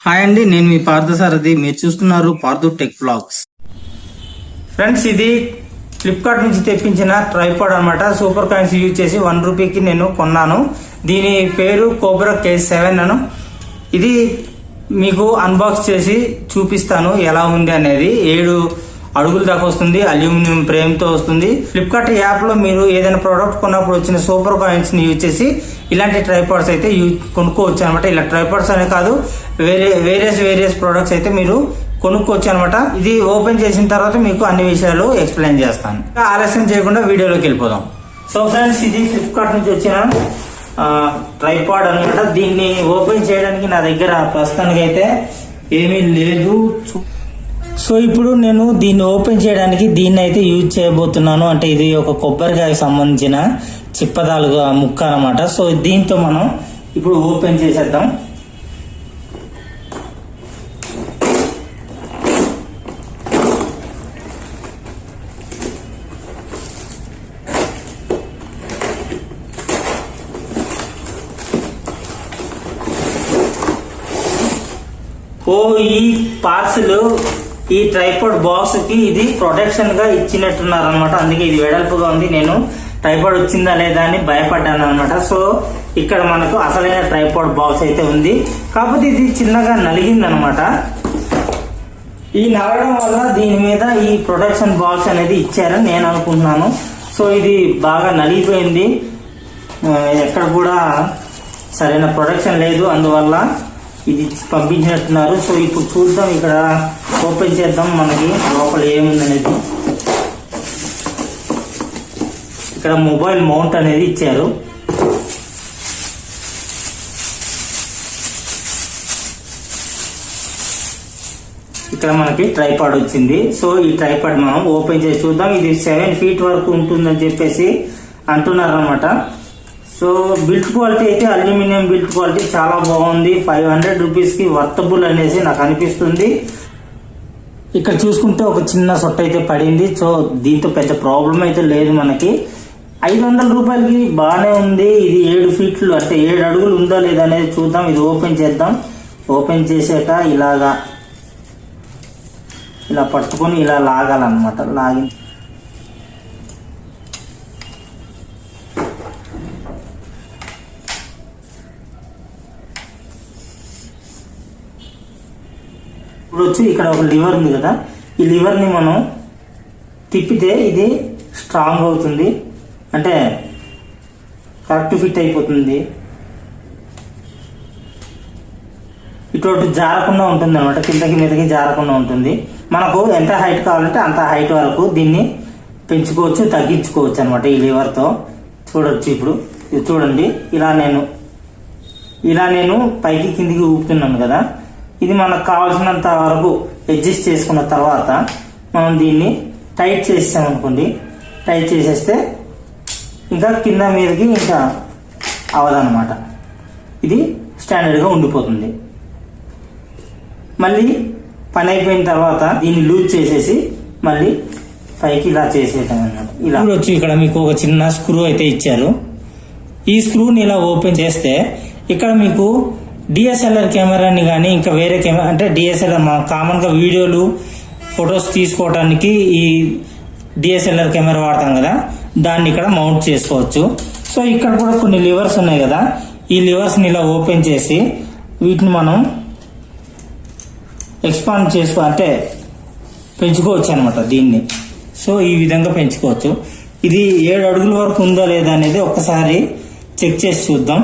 Hi అండి, నేను మీ పార్థసారథి. మీరు చూస్తున్నారు పార్థు టెక్ బ్లాగ్స్. ఫ్రెండ్స్, ఇది ఫ్లిప్కార్ట్ నుంచి తెప్పించిన ట్రైపాడ్ అనమాట. సూపర్ కాయిన్స్ యూజ్ చేసి 1 రూపీకి నేను కొన్నాను. దీని పేరు కోబ్రా K7 అను. ఇది మీకు అన్బాక్స్ చేసి చూపిస్తాను ఎలా ఉంది అనేది. 7 అడుగుల దాకా వస్తుంది. అల్యూమినియం ఫ్రేమ్ తో వస్తుంది. ఫ్లిప్కార్ట్ యాప్ లో మీరు ఏదైనా ప్రోడక్ట్ కొన్నప్పుడు వచ్చిన సూపర్ కాయిన్స్ ని యూజ్ చేసి ఇలాంటి ట్రైపాడ్స్ అయితే కొనుక్కోవచ్చు అనమాట. ఇలా ట్రైపాడ్స్ అనే కాదు, వేరియస్ ప్రొడక్ట్స్ అయితే మీరు కొనుక్కోవచ్చు అనమాట. ఇది ఓపెన్ చేసిన తర్వాత మీకు అన్ని విషయాలు ఎక్స్ప్లెయిన్ చేస్తాను. ఆలస్యం చేయకుండా వీడియోలోకి వెళ్ళిపోదాం. సో ఫ్రెండ్స్, ఇది ఫ్లిప్కార్ట్ నుంచి వచ్చిన ట్రైపాడ్ అనమాట. దీన్ని ఓపెన్ చేయడానికి నా దగ్గర ప్రస్తుతానికి అయితే ఏమీ లేదు. సో ఇప్పుడు నేను దీన్ని ఓపెన్ చేయడానికి దీన్ని అయితే యూజ్ చేయబోతున్నాను. అంటే ఇది ఒక కొబ్బరికాయకి సంబంధించిన చిప్పదాలుగా ముక్క అనమాట. సో దీంతో మనం ఇప్పుడు ఓపెన్ చేసేద్దాం. ఈ పార్సల్ ఈ ట్రైపాడ్ బాక్స్ కి ఇది ప్రొటెక్షన్ గా ఇచ్చినట్టున్నారు అనమాట. అందుకే ఇది వెడల్పుగా ఉంది. నేను ట్రైపాడ్ వచ్చిందా లేదా అని భయపడ్డాను అనమాట. సో ఇక్కడ మనకు అసలైన ట్రైపాడ్ బాక్స్ అయితే ఉంది. కాకపోతే ఇది చిన్నగా నలిగింది అనమాట. ఈ నలగడం వల్ల దీని మీద ఈ ప్రొటెక్షన్ బాక్స్ అనేది ఇచ్చారని నేను అనుకుంటున్నాను. సో ఇది బాగా నలిగిపోయింది. ఎక్కడ కూడా సరైన ప్రొటెక్షన్ లేదు. అందువల్ల ఇది పంపించినట్టున్నారు. సో ఇప్పుడు చూద్దాం, ఇక్కడ ఓపెన్ చేద్దాం మనకి లోపల ఏముందనేది. ఇక్కడ మొబైల్ మౌంట్ అనేది ఇచ్చారు. ఇక్కడ మనకి ట్రైపాడ్ వచ్చింది. సో ఈ ట్రైపాడ్ మనం ఓపెన్ చేసి చూద్దాం. ఇది 7 feet వరకు ఉంటుందని చెప్పేసి అంటున్నారు అనమాట. సో బిల్ట్ క్వాలిటీ అయితే అల్యూమినియం బిల్ట్ క్వాలిటీ చాలా బాగుంది. 500 రూపీస్ కి వర్తబుల్ అనేసి నాకు అనిపిస్తుంది. ఇక్కడ చూసుకుంటే ఒక చిన్న సొట్ట అయితే పడింది. సో దీంతో పెద్ద ప్రాబ్లం అయితే లేదు మనకి. 500 రూపాయలకి బాగానే ఉంది. ఇది 7 feet అంటే 7 అడుగులు ఉందా లేదా అనేది చూద్దాం. ఇది ఓపెన్ చేద్దాం. ఓపెన్ చేసాక ఇలా పట్టుకొని ఇలా లాగాలన్నమాట. లాగి ఇప్పుడు వచ్చి ఇక్కడ ఒక లివర్ ఉంది కదా, ఈ లివర్ ని మనం తిప్పితే ఇది స్ట్రాంగ్ అవుతుంది. అంటే కరెక్ట్ ఫిట్ అయిపోతుంది. ఇటు జారకుండా ఉంటుంది అనమాట. కిందకి మీదకి జారకుండా ఉంటుంది. మనకు ఎంత హైట్ కావాలంటే అంత హైట్ వరకు దీన్ని పెంచుకోవచ్చు, తగ్గించుకోవచ్చు అనమాట ఈ లివర్తో. చూడొచ్చు. ఇప్పుడు ఇది చూడండి, ఇలా నేను పైకి కిందికి ఊపుతున్నాను కదా. ఇది మనకు కావాల్సినంత వరకు అడ్జస్ట్ చేసుకున్న తర్వాత మనం దీన్ని టైట్ చేసామనుకోండి. టైట్ చేసేస్తే ఇంకా కింద మీదకి ఇంకా అవదనమాట. ఇది స్టాండర్డ్గా ఉండిపోతుంది. మళ్ళీ పని అయిపోయిన తర్వాత దీన్ని లూజ్ చేసేసి మళ్ళీ పైకి ఇలా చేసేయటం అన్నమాట. ఇలా వచ్చి ఇక్కడ మీకు ఒక చిన్న స్క్రూ అయితే ఇచ్చారు. ఈ స్క్రూని ఇలా ఓపెన్ చేస్తే ఇక్కడ మీకు డిఎస్ఎల్ఆర్ కెమెరాని కానీ ఇంకా వేరే కెమెరా అంటే డిఎస్ఎల్ఆర్ కామన్ గా వీడియోలు ఫొటోస్ తీసుకోవడానికి ఈ డిఎస్ఎల్ఆర్ కెమెరా వాడతాం కదా, దాన్ని ఇక్కడ మౌంట్ చేసుకోవచ్చు. సో ఇక్కడ కూడా కొన్ని లివర్స్ ఉన్నాయి కదా, ఈ లివర్స్ ని ఇలా ఓపెన్ చేసి వీటిని మనం ఎక్స్పాండ్ అంటే పెంచుకోవచ్చు అనమాట దీన్ని. సో ఈ విధంగా పెంచుకోవచ్చు. ఇది 7 అడుగుల వరకు ఉందా లేదా అనేది ఒక్కసారి చెక్ చేసి చూద్దాం.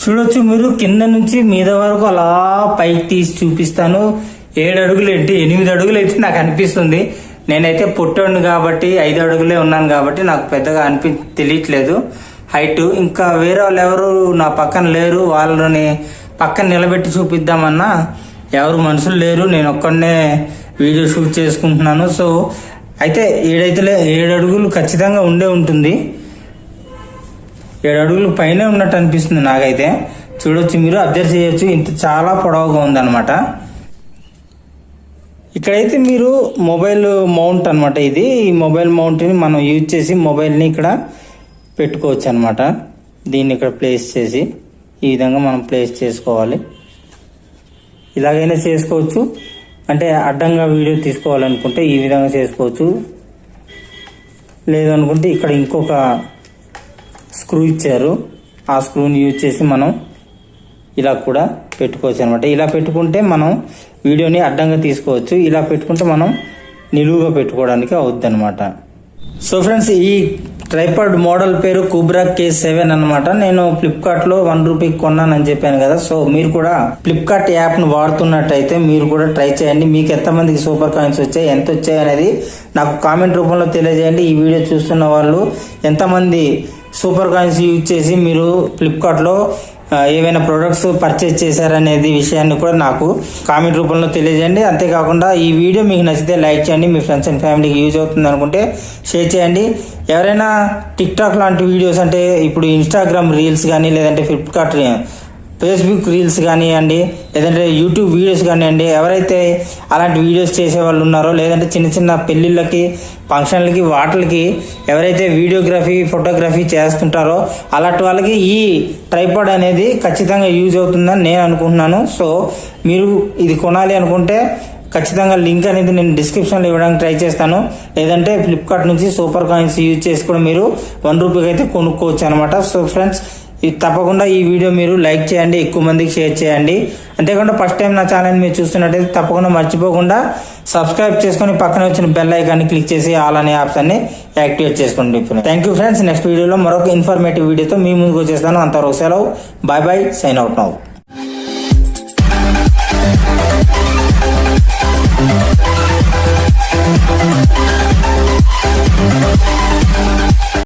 చూడొచ్చు మీరు, కింద నుంచి మీద వరకు అలా పైకి తీసి చూపిస్తాను. 7 అడుగులు ఏంటి, 8 అడుగులు అయితే నాకు అనిపిస్తుంది. నేనైతే పుట్టోండి కాబట్టి 5 అడుగులే ఉన్నాను కాబట్టి నాకు పెద్దగా తెలియట్లేదు హైట్. ఇంకా వేరే వాళ్ళు ఎవరు నా పక్కన లేరు. వాళ్ళని పక్కన నిలబెట్టి చూపిద్దామన్నా ఎవరు మనుషులు లేరు. నేను ఒక్కడనే వీడియో షూట్ చేసుకుంటున్నాను. సో అయితే 7 అడుగులు ఖచ్చితంగా ఉంటుంది. 7 అడుగులు పైనే ఉన్నట్టు అనిపిస్తుంది నాకైతే. చూడొచ్చు, మీరు అబ్జర్వ్ చేయొచ్చు, ఇంత చాలా పొడవుగా ఉందన్నమాట. ఇక్కడైతే మీరు మొబైల్ మౌంట్ అనమాట. ఇది ఈ మొబైల్ మౌంట్ని మనం యూజ్ చేసి మొబైల్ని ఇక్కడ పెట్టుకోవచ్చు అనమాట. దీన్ని ఇక్కడ ప్లేస్ చేసి ఈ విధంగా మనం ప్లేస్ చేసుకోవాలి. ఇలాగైనా చేసుకోవచ్చు, అంటే అడ్డంగా వీడియో తీసుకోవాలనుకుంటే ఈ విధంగా చేసుకోవచ్చు. లేదనుకుంటే ఇక్కడ ఇంకొక స్క్రూ ఇచ్చారు, ఆ స్క్రూని యూజ్ చేసి మనం ఇలా కూడా పెట్టుకోవచ్చు అనమాట. ఇలా పెట్టుకుంటే మనం వీడియోని అడ్డంగా తీసుకోవచ్చు, ఇలా పెట్టుకుంటే మనం నిలువుగా పెట్టుకోవడానికి అవుద్ది అనమాట. సో ఫ్రెండ్స్, ఈ ట్రైపాడ్ మోడల్ పేరు కుబ్రా K7 అనమాట. నేను ఫ్లిప్కార్ట్లో 1 రూపీకి కొన్నానని చెప్పాను కదా. సో మీరు కూడా ఫ్లిప్కార్ట్ యాప్ను వాడుతున్నట్టయితే మీరు కూడా ట్రై చేయండి. మీకు ఎంతమందికి సూపర్ కాయిన్స్ వచ్చాయి, ఎంత వచ్చాయి అనేది నాకు కామెంట్ రూపంలో తెలియజేయండి. ఈ వీడియో చూస్తున్న వాళ్ళు ఎంతమంది సూపర్ కాయిన్స్ యూజ్ చేసి మీరు ఫ్లిప్కార్ట్లో ఏవైనా ప్రొడక్ట్స్ పర్చేజ్ చేశారనేది విషయాన్ని కూడా నాకు కామెంట్ రూపంలో తెలియజేయండి. అంతేకాకుండా ఈ వీడియో మీకు నచ్చితే లైక్ చేయండి, మీ ఫ్రెండ్స్ అండ్ ఫ్యామిలీకి యూజ్ అవుతుంది అనుకుంటే షేర్ చేయండి. ఎవరైనా టిక్టాక్ లాంటి వీడియోస్, అంటే ఇప్పుడు ఇన్స్టాగ్రామ్ రీల్స్ కానీ, లేదంటే ఫ్లిప్కార్ట్ ఫేస్బుక్ రీల్స్ కానివ్వండి, లేదంటే యూట్యూబ్ వీడియోస్ కానివ్వండి, ఎవరైతే అలాంటి వీడియోస్ చేసే వాళ్ళు ఉన్నారో, లేదంటే చిన్న చిన్న పెళ్ళిళ్ళకి, ఫంక్షన్లకి, వాటికి ఎవరైతే వీడియోగ్రఫీ, ఫోటోగ్రఫీ చేస్తుంటారో అలాంటి వాళ్ళకి ఈ ట్రైపాడ్ అనేది ఖచ్చితంగా యూజ్ అవుతుందని నేను అనుకుంటున్నాను. సో మీరు ఇది కొనాలి అనుకుంటే ఖచ్చితంగా లింక్ అనేది నేను డిస్క్రిప్షన్లో ఇవ్వడానికి ట్రై చేస్తాను. లేదంటే ఫ్లిప్కార్ట్ నుంచి సూపర్ కాయిన్స్ యూజ్ చేసి కూడా మీరు 1 రూపీకి అయితే కొనుక్కోవచ్చు అనమాట. సో ఫ్రెండ్స్, ఇది తప్పకుండా ఈ వీడియో మీరు లైక్ చేయండి, ఎక్కువ మందికి షేర్ చేయండి. అంతేకాకుండా ఫస్ట్ టైం నా ఛానల్ మీరు చూస్తున్నట్టయితే తప్పకుండా మర్చిపోకుండా సబ్స్క్రైబ్ చేసుకొని పక్కన వచ్చిన బెల్ ఐకాన్ని క్లిక్ చేసి ఆల్ అనే ఆప్షన్ని యాక్టివేట్ చేసుకోండి. Thank you friends. నెక్స్ట్ వీడియోలో మరొక ఇన్ఫర్మేటివ్ వీడియోతో మీ ముందుకు వచ్చేస్తాను. అంతవరకు సెలవు, bye bye, sign out now.